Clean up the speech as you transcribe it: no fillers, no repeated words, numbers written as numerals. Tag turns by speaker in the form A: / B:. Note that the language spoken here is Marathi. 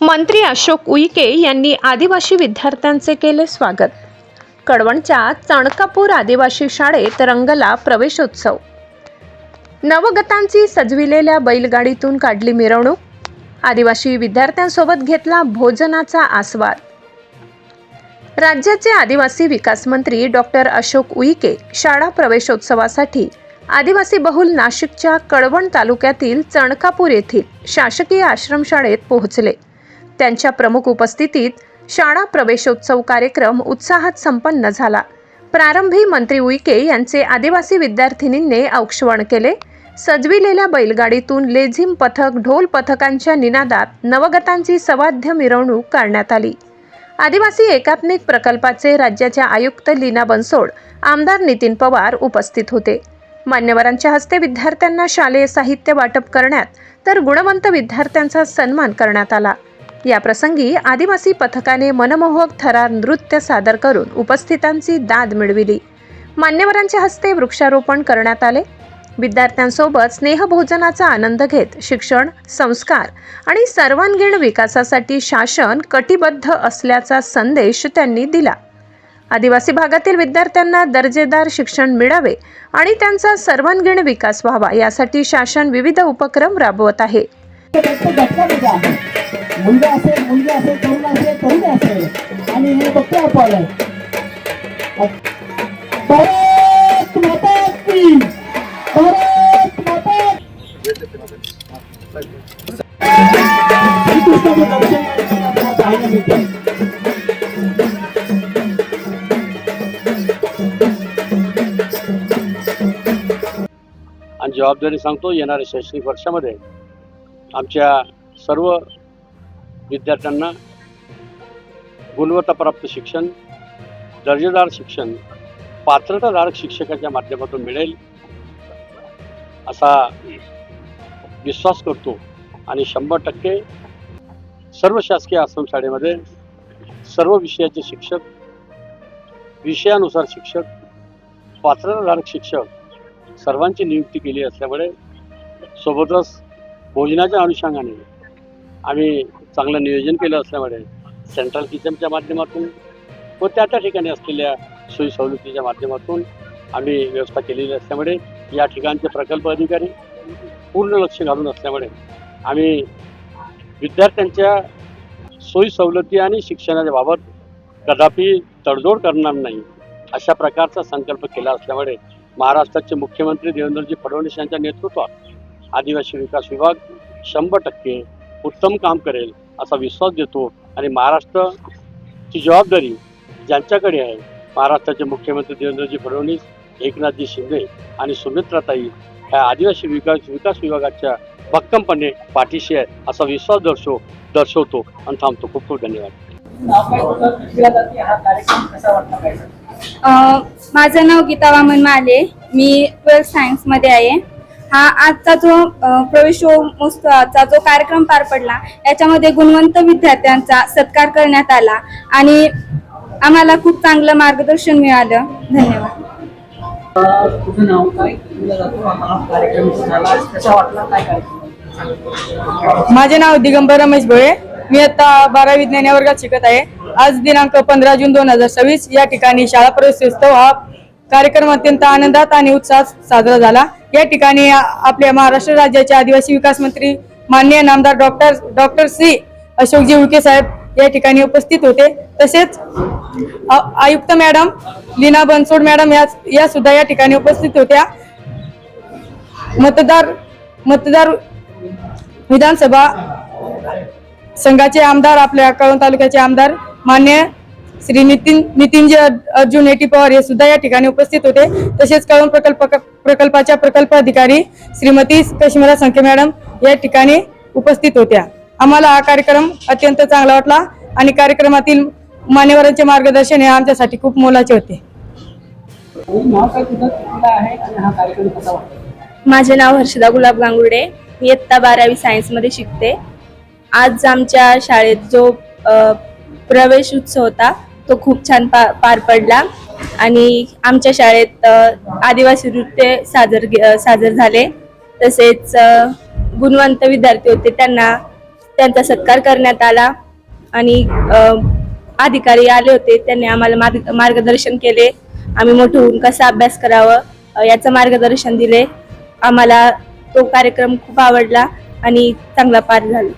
A: मंत्री अशोक उईके यांनी आदिवासी विद्यार्थ्यांचे केले स्वागत। कळवणच्या चणकापूर आदिवासी शाळेत रंगला प्रवेशोत्सव। नवगतांची सजविलेल्या बैलगाडीतून काढली मिरवणूक। आदिवासी विद्यार्थ्यांसोबत घेतला भोजनाचा आस्वाद। राज्याचे आदिवासी विकास मंत्री डॉक्टर अशोक उईके शाळा प्रवेशोत्सवासाठी आदिवासी बहुल नाशिकच्या कळवण तालुक्यातील चणकापूर येथील शासकीय आश्रमशाळेत पोहोचले। त्यांच्या प्रमुख उपस्थितीत शाळा प्रवेशोत्सव कार्यक्रम उत्साहात संपन्न झाला। प्रारंभी मंत्री उईके यांचे आदिवासी विद्यार्थिनींनी औक्षवण केले। सजविलेल्या बैलगाडीतून लेझिम पथक, ढोल पथकांच्या निनादात नवगतांची सवाद्य मिरवणूक काढण्यात आली। आदिवासी एकात्मिक प्रकल्पाचे राज्याच्या आयुक्त लीना बनसोड, आमदार नितीन पवार उपस्थित होते। मान्यवरांच्या हस्ते विद्यार्थ्यांना शालेय साहित्य वाटप करण्यात तर गुणवंत विद्यार्थ्यांचा सन्मान करण्यात आला। या प्रसंगी आदिवासी पथकाने मनमोहक थरार नृत्य सादर करून उपस्थितांची दाद मिळविली। मान्यवरांच्या हस्ते वृक्षारोपण करण्यात आले। विद्यार्थ्यांसोबत स्नेहभोजनाचा आनंद घेत शिक्षण, संस्कार आणि सर्वांगीण विकासासाठी शासन कटिबद्ध असल्याचा संदेश त्यांनी दिला। आदिवासी भागातील विद्यार्थ्यांना दर्जेदार शिक्षण मिळावे आणि त्यांचा सर्वांगीण विकास व्हावा यासाठी शासन विविध उपक्रम राबवत आहे।
B: मुलगा असेल, मुलगी असेल, तरुण असेल, तरुणी असेल आणि हे बघतो आपण भारत माता की, भारत माता
C: आणि जबाबदारी सांगतो, येणाऱ्या शैक्षणिक वर्षामध्ये आमच्या सर्व विद्यार्थ्यांना गुणवत्ताप्राप्त शिक्षण, दर्जेदार शिक्षण पात्रताधारक शिक्षकाच्या माध्यमातून मिळेल असा विश्वास करतो। आणि 100% सर्व शासकीय आश्रमशाळेमध्ये सर्व विषयाचे शिक्षक, विषयानुसार शिक्षक, पात्रताधारक शिक्षक सर्वांची नियुक्ती केली असल्यामुळे सोबतच भोजनाच्या अनुषंगाने आम्ही चांगलं नियोजन केलं असल्यामुळे सेंट्रल किचनच्या माध्यमातून व त्या ठिकाणी असलेल्या सोयी सवलतीच्या माध्यमातून आम्ही व्यवस्था केलेली असल्यामुळे या ठिकाणचे प्रकल्प अधिकारी पूर्ण लक्ष घालून असल्यामुळे आम्ही विद्यार्थ्यांच्या सोयी सवलती आणि शिक्षणाच्या बाबत कदापि तडजोड करणार नाही अशा प्रकारचा संकल्प केला असल्यामुळे महाराष्ट्राचे मुख्यमंत्री देवेंद्रजी फडणवीस यांच्या नेतृत्वात आदिवासी विकास विभाग 100% उत्तम काम करेल असा विश्वास देतो। आणि महाराष्ट्राची जबाबदारी ज्यांच्याकडे आहे, महाराष्ट्राचे मुख्यमंत्री देवेंद्रजी फडणवीस, एकनाथजी शिंदे आणि सुमित्राताई ह्या आदिवासी विकास विभागाच्या भक्कमपणे पाठीशी आहे असा विश्वास दर्शवतो आणि थांबतो। खूप खूप धन्यवाद।
D: माझं नाव गीता वामन माले, मी 12th सायन्समध्ये आहे। हा आजचा जो प्रवेशोत्सवाचा जो कार्यक्रम पार पडला याच्यामध्ये गुणवंत विद्यार्थ्यांचा सत्कार करण्यात आला आणि आम्हाला खूप चांगलं मार्गदर्शन मिळालं। धन्यवाद।
B: तुझं नाव काय? हा कार्यक्रम झाला, कसा वाटला, काय कार्यक्रम?
E: माझे नाव दिगंबर रमेश भोळे, मी आता 12वी विज्ञान या वर्गात शिकत आहे। आज दिनांक 15 जून 2026 या ठिकाणी शाळा प्रवेशोत्सव हा कार्यक्रम अत्यंत आनंदात आणि उत्साहात साजरा झाला। या ठिकाणी आपल्या महाराष्ट्र राज्याचे आदिवासी विकास मंत्री माननीय नामदार डॉक्टर श्री अशोकजी उईके साहेब या ठिकाणी उपस्थित होते। तसेच आयुक्त मॅडम लीना बनसोड मॅडम या सुद्धा या ठिकाणी उपस्थित होत्या। मतदार विधानसभा संघाचे आमदार, आपल्या कळवण तालुक्याचे आमदार मान्य श्री नितीनजी अर्जुन एटी पवार हे सुद्धा या ठिकाणी उपस्थित होते। तसेच कळवण प्रकल्पाच्या प्रकल्प अधिकारी श्रीमती कश्मीरा संखे मॅडम या ठिकाणी उपस्थित होत्या। आम्हाला हा कार्यक्रम अत्यंत चांगला वाटला आणि कार्यक्रमातील मान्यवरांचे मार्गदर्शन हे आमच्यासाठी खूप मोलाचे होते।
D: माझे नाव हर्षदा गुलाब गांगुर्डे, मी इयत्ता 12वी सायन्समध्ये शिकते। आज आमच्या शाळेत जो प्रवेश उत्सव होता तो खूप छान पार पडला आणि आमच्या शाळेत आदिवासी नृत्य सादर झाले। तसेच गुणवंत विद्यार्थी होते, त्यांना त्यांचा सत्कार करण्यात आला आणि अधिकारी आले होते. त्यांनी आम्हाला मार्गदर्शन केले. आम्ही मोठं होऊन कसा अभ्यास करावं याचं मार्गदर्शन दिले. आम्हाला तो कार्यक्रम खूप आवडला आणि चांगला पार झाला.